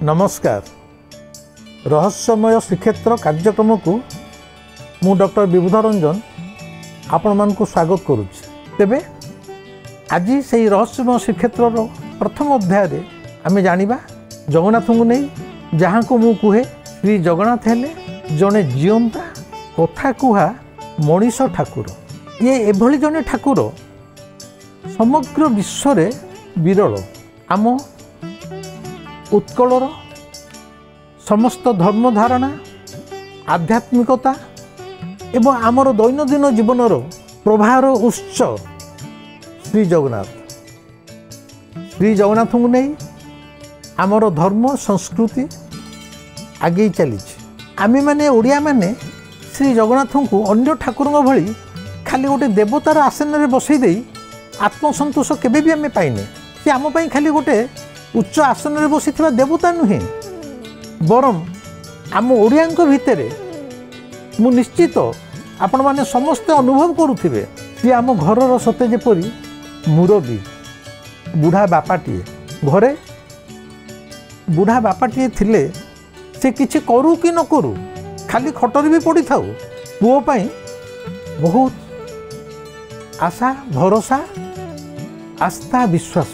नमस्कार। रहस्यमय श्रीक्षेत्र कार्यक्रम को मु डॉक्टर विबुध रंजन आपण मान को स्वागत करुच्ची। तेबे आज से रहस्यमय श्रीक्षेत्र प्रथम अध्याय आम जाना जगन्नाथ को नहीं जहाँ को मु कहे श्री जगन्नाथ हेले जड़े जीवंता कथा कुहा मनीष ठाकुर। ये एभली जड़े ठाकुर समग्र विश्व रे विरल। आम उत्कलर समस्त धर्म धारणा आध्यात्मिकता एवं आमर दैनंदिन जीवनर प्रभार उत्स श्री जगन्नाथ को नहीं आमर धर्म संस्कृति आगे चली। आमे माने ओडिया माने श्री जगन्नाथ को अन्य ठाकुर भली खाली गोटे देवतार आसन में बसई दे आत्मसंतोष केबे भी आमे पाइने। से आम पाई खाली गोटे उच्च आसन में बसी देवता नुहे बरम आम ओडिया भितर मु निश्चित आपण माने समस्ते अनुभव करुथिबे कि आम घर सते जेपरी मुरबी बुढ़ा बापाटीए घरे बुढ़ा बापाटीए थिले से किछि करू कि न करू खाली खटर भी पड़ी थाउ पुओ पाई बहुत आशा भरोसा आस्था विश्वास।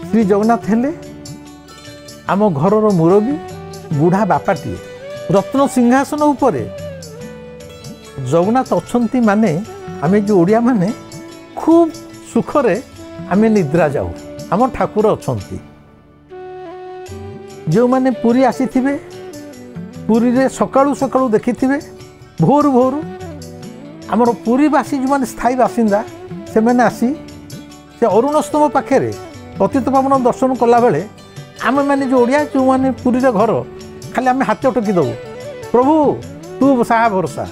श्री जगन्नाथ हेले आम घरर मुरबी बुढ़ा बापाटीए रत्न सिंहासन उपरे जगन्नाथ अछंती माने आमे जो ओडिया माने खूब सुखरे आमे निद्रा जाऊ। आम ठाकुर अछंती जो माने पुरी आसीथिबे पुरी रे सकाळू सकाळू देखिथिबे भोर भोर आमर पुरीवासी जो माने स्थायी बासिंदा से माने आसी से अरुणस्तंभ पाखे पतित पावन दर्शन कला बेले आम मैंने जो ओडिया जो मैंने पुरी घर खाली आम हाथ टकी दबू प्रभु तू साहा भरोसा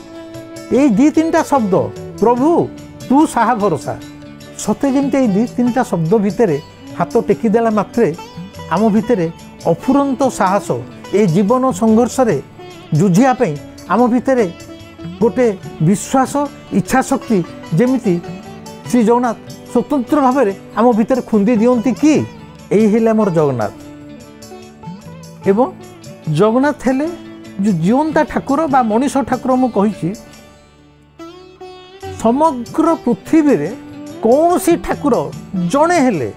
ये दी तीन शब्द प्रभु तू साहा भरोसा सते जमी दी तीन शब्द भितर हाथ टेकीदेला मात्रे आम भितर अफुरंत साहस ये जीवन संघर्ष रे जुझियापी आम भितर गोटे विश्वास इच्छा शक्ति जमिति श्री जगन्नाथ स्वतंत्र भाव में आम भितर खुंदी दियंती कि यही हेले आमर जगन्नाथ। एवं जगन्नाथ हेले जो जीवंता ठाकुर बा मनीष ठाकुर मु कहिछि समग्र पृथ्वी रे कौन सी ठाकुर जड़े हेले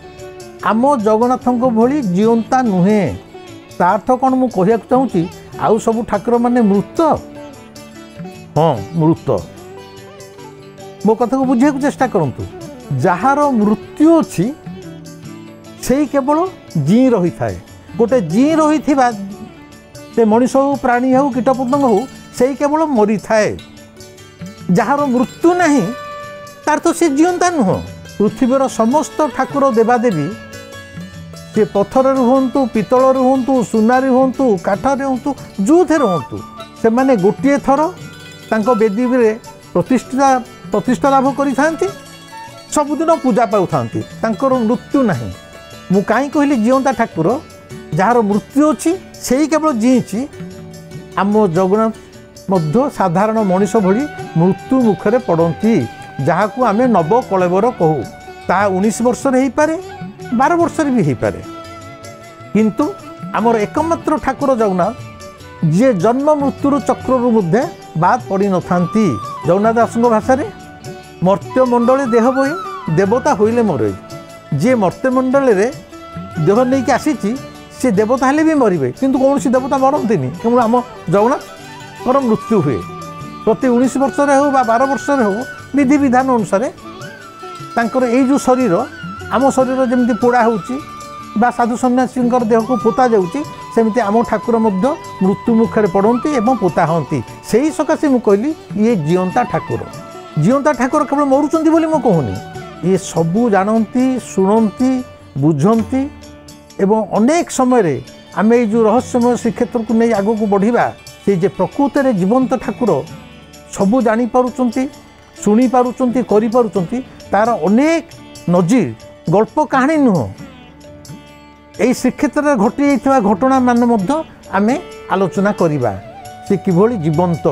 आम जगन्नाथ भली जीवंता नुहे। ता अर्थ कौन मु कहया चाहूँगी आउ सब ठाकुर माने मृत। हाँ मृत मो कथा को बुझे चेष्टा करंतु। जार मृत्यु अच्छी से केवल जी रही थाए गोटे जी रही से मनीष हो प्राणी हो कीटपतंग हो से केवल मरी थाए। जार मृत्यु नहीं तार तो से जीवंता नुह। पृथ्वीर समस्त ठाकुर देवादेवी से पत्थर रुहतु पितल रुहतु सुनार रुहतु काठर रुहतु जो थे रुहतु से माने गोटे थर तांको वेदी रे प्रतिष्ठा लाभ करि सबुदिन पूजा पाऊ तांकर मृत्यु नहीं। मु काई कहली जीवंता ठाकुर जार मृत्यु अच्छी से ही केवल जीची आम जगन्नाथ मध्य साधारण मनीष भली मृत्यु मुखरे पड़ती जहाँ को आम नव कलेवर कहू। ता 19 वर्ष हो पारे 12 वर्ष भी हो पारे किंतु आमर एकमात्र ठाकुर जगन्नाथ जी जन्म मृत्युर चक्र मध्य बाद पड़ न था। जगन्नाथ दासଙ୍କ भाषा मर्त्य मंडल देह बही देवता होइले मरे। जी मर्त्य मंडल रे देह नहीं कि आसी सी देवता हेले भी मरबे किंतु कौन सी देवता मरती केवल आम जगन्नाथ मृत्यु हुए प्रति 19 वर्ष हो 12 वर्ष हो विधि विधान अनुसार तांकर एई जो शरीर आम शरीर जमी पोड़ा होउची बा साधु सन्यासी देह को पोता जाउची सेमती आम ठाकुर मध्य मृत्यु मुखरे पड़ती एवं पोता हंती। से ही सकाशे मु कहली ये जीवंता ठाकुर। जीवंता ठाकुर केवल मरुचंती बोली मु कहूनी ये सबू जानती शुणती बुझंती एवं अनेक समय आम ये जो रहस्यमय श्रीक्षेत्र को नहीं आगू को बढ़िबा से जे प्रकृत रे जीवंत ठाकुर सबू जानी पारुचंती शुणी पारुचंती करि पारुचंती तार अनेक नजीर गल्प कहानी नुह यही श्रीक्षेत्र में घटी जाइथिबा घटना मान मध्य आमे आलोचना करिबा से किभली जीवंत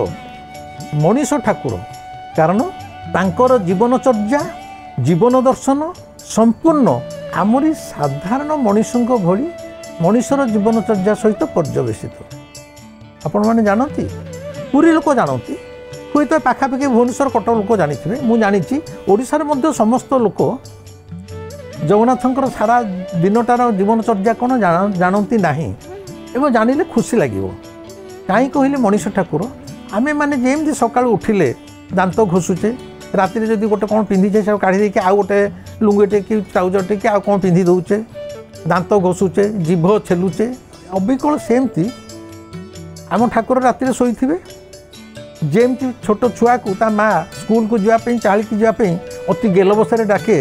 मनीष ठाकुर। कारण तांकर जीवनचर्या जीवन दर्शन संपूर्ण आमरी साधारण मनीषों भली मनुष्यर जीवनचर्या सहित पर्यवेसित। आपण मैंने जानती पुरी लोक जानती हुए तो पाखापाखि भुवनेश्वर कटक लोक जानी मुझे जानी ओडिशार मध्य समस्त लोक जगन्नाथंकर सारा दिनटार जीवनचर्या कौन जानती नहीं एवं जानिले खुशी लगे कहीं कहले मनीष ठाकुर आमे माने जेमती सकाळ उठिले दांत घोषुचे राति जदि गोटे कौन पिंधिचे से काढ़ी देके आउ गोटे लुंगीटे कि ट्राउजरटे कि आउ कौन पिंधि दौचे दांत घोषुचे जीभ छेलुचे अबिकल सेमती आम ठाकुर राति शोथे जेमती छोट छुआ को ता माँ स्कूल को जावाई चाल की जावाई अति गेल बसारे डाके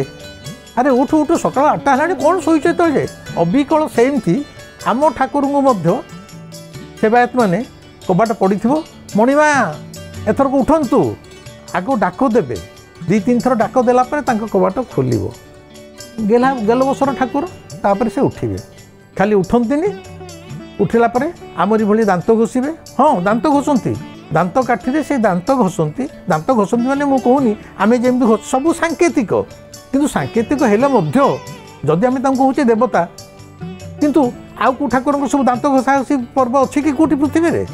अरे उठ उठ सकाल 8टा है कौन शोचे तो जे अबिकल सेमती आम ठाकुर को सेवायत मैंने कबाट पड़ी मणिमा एथरक उठंतु आगो डाक देवे 2-3 थर डाक देला कबाट खोल गेल बसर ठाकुर तापर से उठे खाली उठंती उठिला आमरी भली दांत घोषे हाँ दांत घोषंती दांत काठी से दांत घोषंती माने मु कहूनी आमे जेमती सब सांकेतिक किंतु सांकेतिक हेले मध्य जदि आमे तांको होचे देवता किंतु आउ को ठाकुर सब दांत घोषाघोषी पर्व अच्छी कि कौटी पृथ्वी में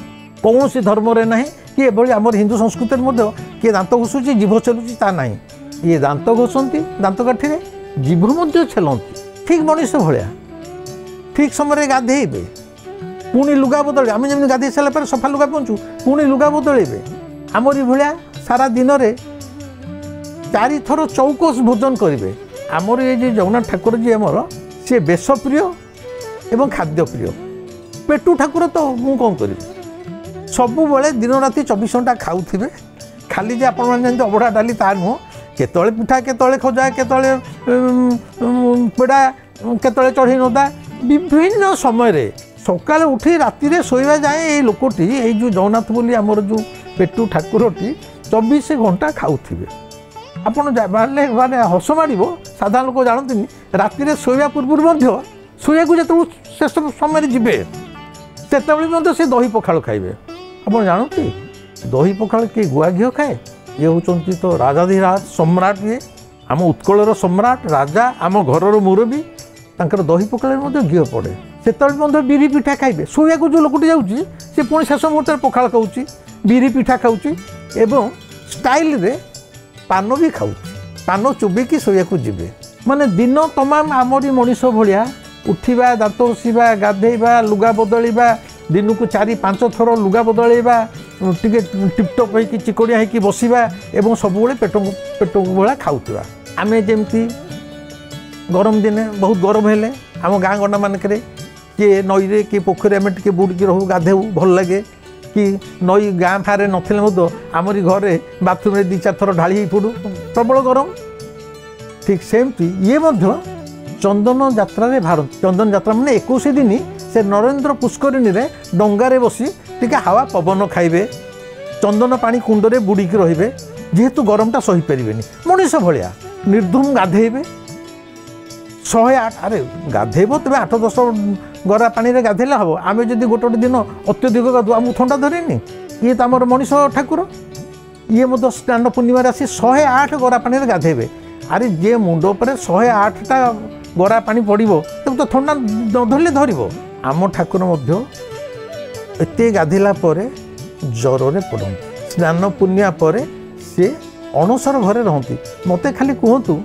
कौन सी धर्म ना कि एभली आमर हिंदू संस्कृति में किए दांत घोषुची जीभ छेलुची ता ना ये दांत घोषंती दांत काठी जीभ छेलती ठीक मनुष्य भाया ठीक समय गाधेबे पुणी लुगा बदल आम जमी गाधे सारा सफा लुगा पहुँचू पुणी लुगा बदलेबे आमरी भाया सारा दिन में 4 थर चौकस भोजन करेंगे आमर ये जगन्नाथ ठाकुर जी आमर सी बेश प्रिय एवं खाद्य प्रिय पेटू ठाकुर तो मु कौन करी सब बेले दिन राति 24 घंटा खाऊे खाली जे आपण जानते अबड़ा डाली ता नुह केतले पिठा केतले खजा केतले पेड़ा केतले चढ़ी नदा विभिन्न समय सकाल उठी राति शोवा जाए ये लोकटी ये जो जगन्नाथ बोली आमर जो पेटू ठाकुरटी 24 घंटा खाऊे आपण माने हस माड़ साधारण लोक जानते राति शोवा पूर्व शोया जो शेष समय जी से से दही पखाल खाइबे आप जानते दही पखाल किए गुआ घी खाए ये होती तो राजाधिराज सम्राट ये आम उत्कलर सम्राट राजा आम घर मुरबी तांकर दही पखाल घी पड़े से बिरी पिठा खाइबे शोया जो लोकटी जाऊँगी सी पुणी शेष मुहूर्त पखाल खाऊँ बिरी पिठा खाऊँ एवं स्टाइल रे पान भी खाऊँ पान चुबिकी शोया जीवे माने दिन तमाम आमरी मनीष भाया उठा दांत घोषा गाधेबा लुगा बदलवा दिन को 4-5 थर लुगा बदलवा टे टिपटप हो चिकड़िया हो बसवा एवं सब पेट भाया खाऊा आम जमी गरम दिने बहुत गरम हेले आम गाँ गंडा मानक किए नई कि पोखरी आम टे बुड़की रहू गाधेऊ भल लगे कि नई गाँ फारे नथिले आमरी घरे बाथरूम 2-4 थर ढाली पड़ू प्रबल गरम ठीक सेमती ये चंदन यात्रा रे भारत चंदन यात्रा माने 21 दिन से नरेंद्र पुष्करिणी रे डंगारे बसी टिके हवा पवन खाइबे चंदन पानी कुंड रे बुड़ीकी रहिबे जेहेतु गरमटा सही पारिबेनी मनीष भलिया निर्धूम गाधेबे 108 अरे गाधेब तबे 8-10 गरा पानी रे गाधेले हबो आमे जदि गोटे दिन अत्यधिक गाधु आमु ठंडा धरेनी ये तो आमर मनीष ठाकुर ये मत स्नान पूर्णिमा आसी 108 गरा पानी रे गाधेबे अरे जे मुंड पर 108टा गरा पानी पड़ो तब तो ठंडा न धरले धरब आम ठाकुर एत गाधेला ज्वर में पड़ती स्नान पुण्या पर सी अणसर घरे रहती मत खाली कहतु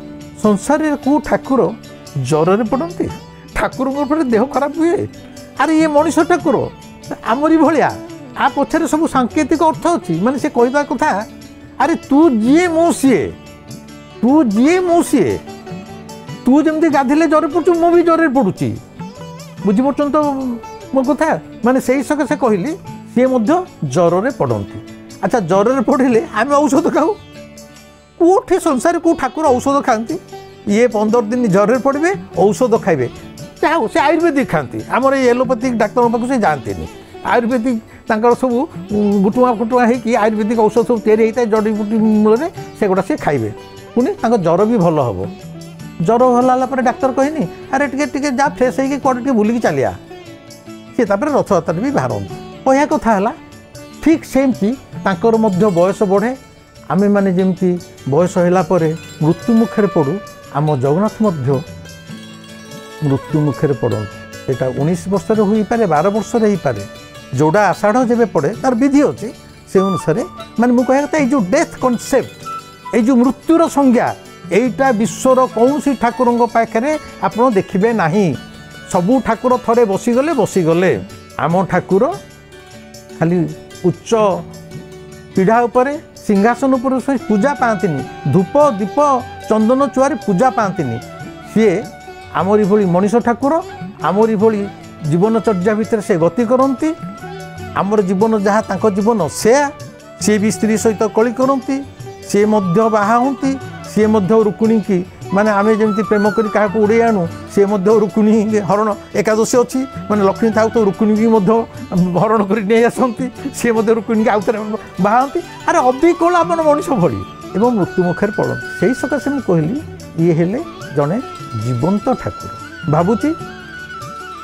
संसार को ठाकुर ज्वर में पड़ती ठाकुर देह खराब हुए अरे ये मनीष ठाकुर आमरी भाया आ पछरे सब सांकेतिक अर्थ अच्छी माने से कहवा कथा अरे तू जी मो सी तू जी मो सी तू जमी गाधेले ज्वर पड़ू मु भी ज्वर पड़ुची बुझीपार तो मो कथा माने से सकाशे कहली सी ज्वर में पड़ती अच्छा ज्वर में पड़े आम औषध खाऊ कौटे संसार को ठाकुर औषध खाती ये 15 दिन ज्वर में पड़े औषध खाइबे चाहो से आयुर्वेदिक खाती आमर एलोपैथिक डाक्तर पाक से जाती आयुर्वेदिक सब गुटुआ फुटुआ होती आयुर्वेदिक औषध सब या जड़ी बुटी मूल से गुड़ा सी खाइबे पुणी ज्वर भी भल हम ज्वर भल डाक्तर कहनी अरे टे जा फ्रेश होगी कौटे बुलिकी चलिया सी रथ यात्रा भी बाहर कहया कथा है ठीक सेमती बयस बढ़े आमे माने जमती बयस है मृत्यु मुखे पड़ू आम जगन्नाथ मृत्यु मुखे पड़ो सेटा 19 वर्ष हो पारे 12 वर्ष हो पारे जोड़ा आषाढ़ जब पड़े तार विधि अच्छे से अनुसार माने मुझे कहता है जो डेथ कॉन्सेप्ट ये जो मृत्युर संज्ञा यहीटा विश्वर कौन सी ठाकुर पाखे आपड़ देखिए ना सबू ठाकुर थरे बसीगले आम ठाकुर खाली उच्च पीढ़ा उपरे सिंहासन उपर पूजा पाती धूप दीप चंदन चुआरे पूजा पाती सी आमरी भली मनीष ठाकुर आमरी भली जीवनचर्या भितर से गति करती आमर जीवन जहाँ तांको जीवन सी भी स्त्री सहित कली करती सी बाहा होती सी रुक्मिणी की माने आमे जमती प्रेम करी क्या उड़े आणु सी रुक्मिणी हरण एकादशी अच्छी माने लक्ष्मी था तो रुक्मिणी की हरण कर नहीं आसती सी रुक्मिणी की आउ थे बाहती अरे अबिकल आम मनीष भली एवं मृत्यु मुखे पड़ती से ही सकाशे मुझे कहली ये हेले जड़े जीवंत ठाकुर भावुची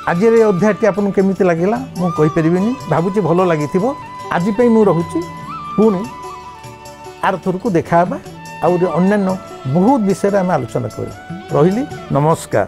आज अध्यायटी आपको केमी लगे मुझे भावुची भल लगी आज मु रोची पुणी आर थर को देखा अन्यान्य बहुत विषय आम आलोचना कर रही नमस्कार।